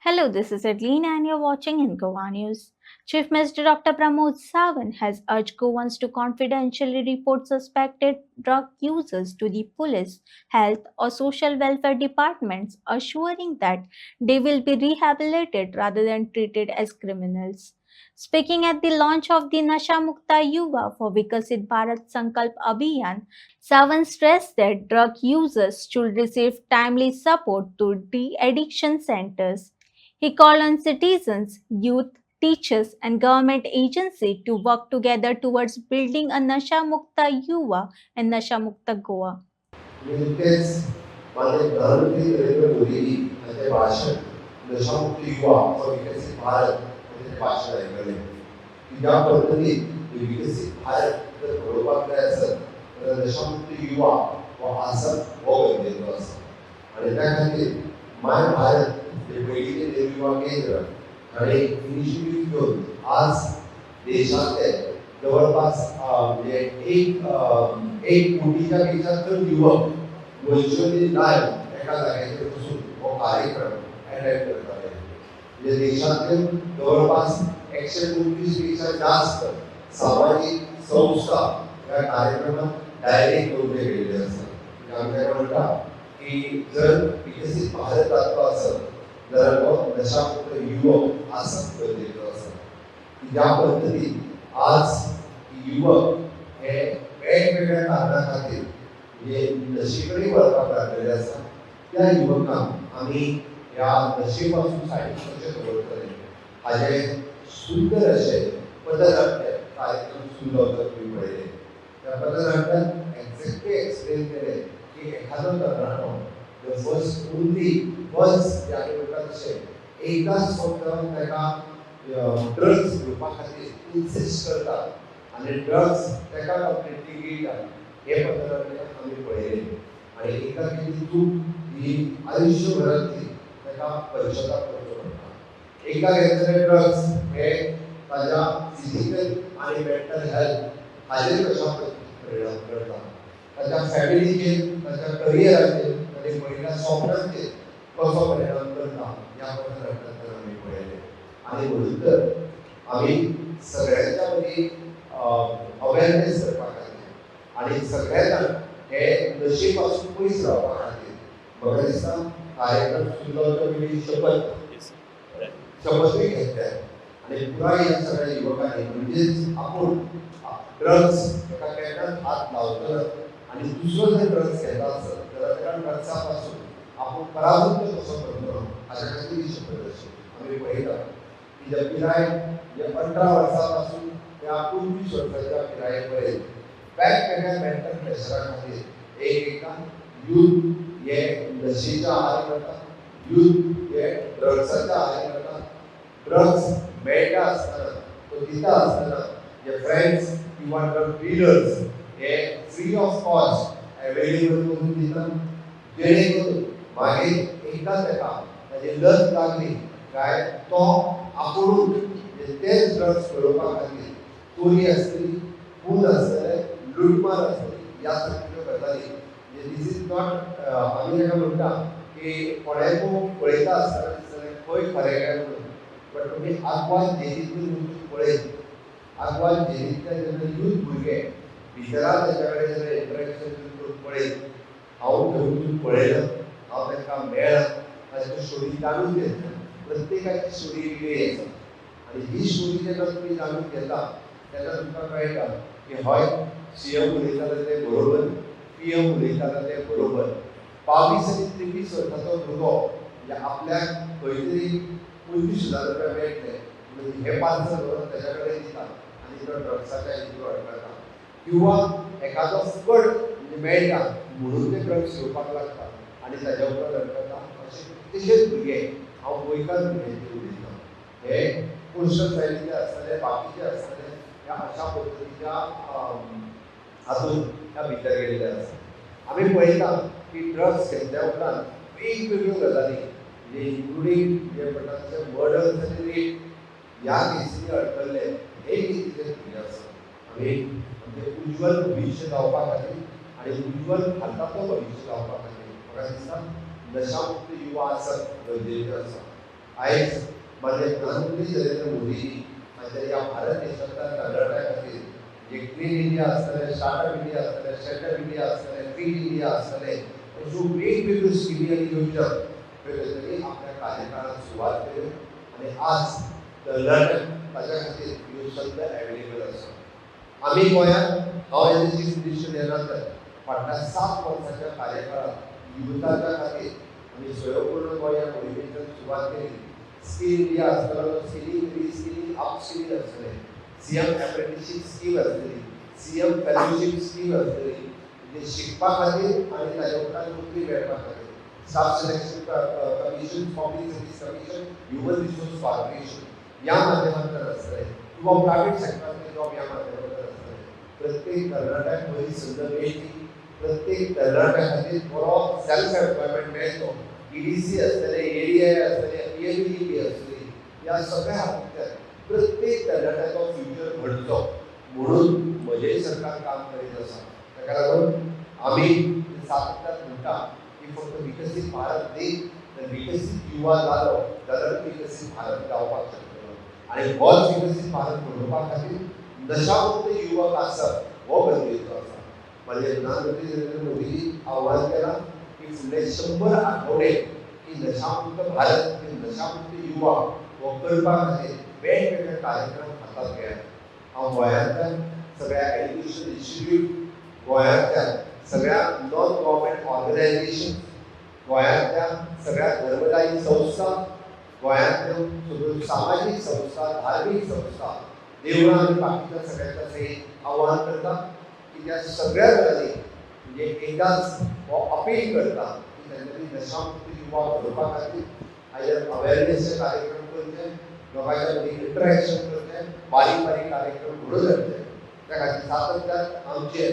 Hello, this is Adeline and you're watching in Goa News. Chief Minister Dr. Pramod Sawant has urged Goans to confidentially report suspected drug users to the police, health or social welfare departments, assuring that they will be rehabilitated rather than treated as criminals. Speaking at the launch of the Nasha Mukta Yuva for Vikasit Bharat Sankalp Abhiyan, Sawant stressed that drug users should receive timely support to de-addiction centers. He called on citizens, youth, teachers, and government agencies to work together towards building a Nasha Mukta Yuva and Nasha Mukta Goa. नुकतेच माननीय प्रधानमंत्री नरेंद्र मोदींनी त्यांचे भाषण नशामुक्त युवा व विकसित भारत हे भाषण ऐकले की ज्या पद्धतीने विकसित भारत जर घडोवपाक जाय आसत तर नशामुक्त युवा हो आसप हो गरजेचो आसा आणि त्या खातीर माय भारत हे पयलींचे निर्विवाह केंद्र हाणें इनिशिएटीव घेवन आज देशांतले जवळपास म्हणजे एक कोटीच्या पेक्षा चड युवक वर्च्युअली लायव्ह एका जाग्याचेर बसून हो कार्यक्रम अटेंड करताले म्हणजे देशांतले जवळपास 129 पेक्षा जास्त सामाजिक संस्था ह्या कार्यक्रमात डायरेक्ट जोडले गेलेले आसात. आमकां म्हणटा की जर विकसित भारत जातलो आसत जाल्यार हो नशामुक्त युवक आसप गरजेचो आसा. ज्या पद्धतीन आज युवक हे वेगवेगळ्या कारणां खातीर म्हणजे नशेकडे वळपाक लागलेले आसा त्या युवकांक आमी ह्या नशे पासून सायडीक कशें दवरतले हाजे सुंदर अशे पथनाट्य कार्यक्रम सुरू जावपाक तुमी पळयले. त्या पथनाट्यान एक्झॅक्टली एक्सप्लेन केले की एखादो तरणाटो द फर्स्ट ओन्ली वन्स ह्या म्हणटा तशें एकदांच फक्त ताका ड्रग्स घेवपा खातीर इन्सिस्ट करता आणि ड्रग्स ताका कंप्लिटली गिळटा हे पथनाट्य आमी पळयले आणि एका कितें चूक ही आयुश्यभरांतली ताका पश्चाताप करचो पडटा. एका घेतलेले ड्रग्स हे ताज्या फिजिकल आनी मेंटल हेल्थ हाजेर कशा परिणाम करता, ताज्या फॅमिलीचेर, ताज्या करियराचेर, ताज्या भयणीच्या स्वप्नांचेर कसो परिणाम करता ह्या पथनाट्यांतल्यान आमी पळयले. आणि म्हणून तर आमी सगळ्यांच्या मदीं अवेअरनेस करपा खातीर आणि सगळ्यांक हे नशे पासून पयस रावपा खातीर म्हाका दिसता कार्यक्रम सुरू जावचे पयलीं शपथूय घेतल्या आणि पुराय ह्या सगळ्या युवकांनी म्हणजेच आपूण ड्रग्स एका केन्नाच हात लावचो ना आणि दुसरो जर ड्रग्स घेता आसत जाल्यार त्या ड्रग्सा पासून आपूण परावृत्त कसो करतलो हाच्या खातीर ही शपथ अशी आमी पळयता की जे पिराय जे 18 वर्सां पासून त्या 25 वर्सांच्या पिराये पर्यंत वेगवेगळ्या मेंटल प्रेशरा खातीर एका यूथ हे नशेच्या आहारी वता, यूथ हे ड्रग्साच्या आहारी वता. ड्रग्स मेळटा आसतना तो दिता आसतना जे फ्रेंड्स किंवा ड्रग डीलर्स हे फ्री ऑफ कॉस्ट अवेलेबल करून दिता जेणे करून मागीर एकदा ताका ताची लत लागली काय तो आपुणूच तेच ड्रग्स पळोवपा खातीर चोरी आसतली, खून आसतले, लुटमार आसतली ह्या सगळ्यो गजाली दीस इज नॉट आमी ताका म्हणटा की कोणाकूय पळयता आसतना दिसतलें खंय खरें काय म्हणून बट तुमी आग्वाद जेलींतली वचून पळयत आग्वाद जेलींतले जेन्ना यूथ भुरगे भितराक ताच्या कडेन जेन्ना इंटरेक्शन करून पळयत हांव थंय वचून पळयलां, हांव तांकां मेळ्ळां, ताच्यो स्टोरी जाणून घेतल्या. प्रत्येकाची स्टोरी वेगळी आसा आणि ही स्टोरी जेन्ना तुमी जाणून घेता तेन्ना तुमकां कळटा की हय सीएम उलयताले ते बरोबर, पीएम उलयताले ते बरोबर. 22 आनी 23 वर्सांचो भुरगो म्हणजे आपल्याक खंय तरी 25,000 रुपया मेळटले म्हणून हे पार्सल व्हरून ताच्या कडेन दिता आनी तो ड्रग्साच्या हितून अडकता किंवा एखादो फुकट म्हणजे मेळटा म्हणून ते ड्रग्स घेवपाक लागता आनी ताच्या उपरांत अडकता. अशे कितलेशेच भुरगे हांव गोंयकार भुरग्यांचेर उलयता हे कोस्टल सायडीचे आसतले, बाकीचे आसतले ह्या अशा पद्दतीच्या हातून ह्या भितर गेलेले आसा. आमी पळयता की ड्रग्स घेतल्या उपरांत वेगवेगळ्यो गजाली म्हणजे इन्क्लुडींग जे म्हणटा तशें मर्डर्स आनी रेप ह्या केसींनी अडकल्ले हे केसीचे भुरगे आसा. आमी म्हणजे उज्वल भविश्य जावपा खातीर आनी उज्वल भारताचो भविश्य जावपा खातीर म्हाका दिसता नशामुक्त युवा आसप गरजेचें आसा. आयज माननीय प्रधानमंत्री नरेंद्र मोदीजी हांच्या या भारत देशांतल्या तरणाट्यां खातीर जे क्लीन इंडिया आसतलें, स्टार्टअप इंडिया आसतलें, स्टँडअप इंडिया आसतलें, फीट इंडिया आसतलें, अश्यो वेगवेगळ्यो स्किमी आनी योजना खंय आपल्या कार्यकाळात सुरवात केल्यो आनी आज तरणाट्यांक ताच्या खातीर ह्यो संद एवेलेबल आसा. आमी गोंयांत हांव एज अ चीफ मिनिस्टर येयल्यानंतर फाटल्या 7 वर्सांच्या कार्यकाळात युवकांच्या खातीर आमी स्वयंपूर्ण गोंया मोहिमेंतल्यान सुरवात केली. स्कील इंडिया आसतलो, स्किलिंग रिस्किलिंग अपस्किलिंग आसतलें, सीएम एप्रेंटिसशीप स्कीम आसतली, सीएम फेलोशीप स्कीम आसतली, म्हणजे शिकपा खातीर आनी ताचे उपरांत नोकरी मेळपा खातीर staff selection commission, public service commission, human resource corporation या माध्यमांतल्यान आसतलें किंवा प्रायव्हेट सेक्टरांतले जॉब या माध्यमांतल्यान आसतलें. प्रत्येक तरणाट्याक बरी संद मेळची, प्रत्येक तरणाट्या खातीर बरो सेल्फ एम्प्लॉयमेंट मेळचो. ईडीसी आसतलें, एडीआय आसतलें, पीएमईबी आसतली, या सगळ्या हातूंतल्यान प्रत्येक तरणाट्याचो फ्युचर घडचो म्हणून म्हजें सरकार काम करीत आसा. ताका लागून आमी सातत्यान म्हणटा की फक्त विकसीत भारत न्ही तर विकसीत युवा जालो जाल्यार विकसीत भारत जावपाक शकतलो. आनी होच विकसीत भारत घडोवपा खातीर नशामुक्त युवक आसप हो गरजेचो आसा. माननीय प्रधानमंत्री नरेंद्र मोदीजी आव्हान केलां की फुडले 100 आठवडे की नशामुक्त भारत, नशामुक्त युवा हो करपा खातीर वेगवेगळे कार्यक्रम हातात घेयात. हांव गोंयांतल्या सगळ्या एज्युकेशन इन्स्टिट्यूट, गोंयांतल्या सगळ्या नॉन गव्हर्मेंट ऑर्गनायझेशन, गोंयांतल्या सगळ्या धर्मदायी संस्था, गोंयांतल्यो सगळ्यो सामाजीक संस्था, धार्मीक संस्था, देवळां आनी बाकीच्या सगळ्यांच्या सयत आव्हान करता की त्या सगळ्या जाणांनी म्हणजे एकदांच हो अपील करता की तांच्यांनी नशामुक्त युवा घडोवपा खातीर आयदर अवेरनेसचे कार्यक्रम करचे, लोकांच्या मदीं इंटरॅक्शन करचें, बारीक बारीक कार्यक्रम घडोवन हाडचे. त्या खातीर सातत्यान आमचे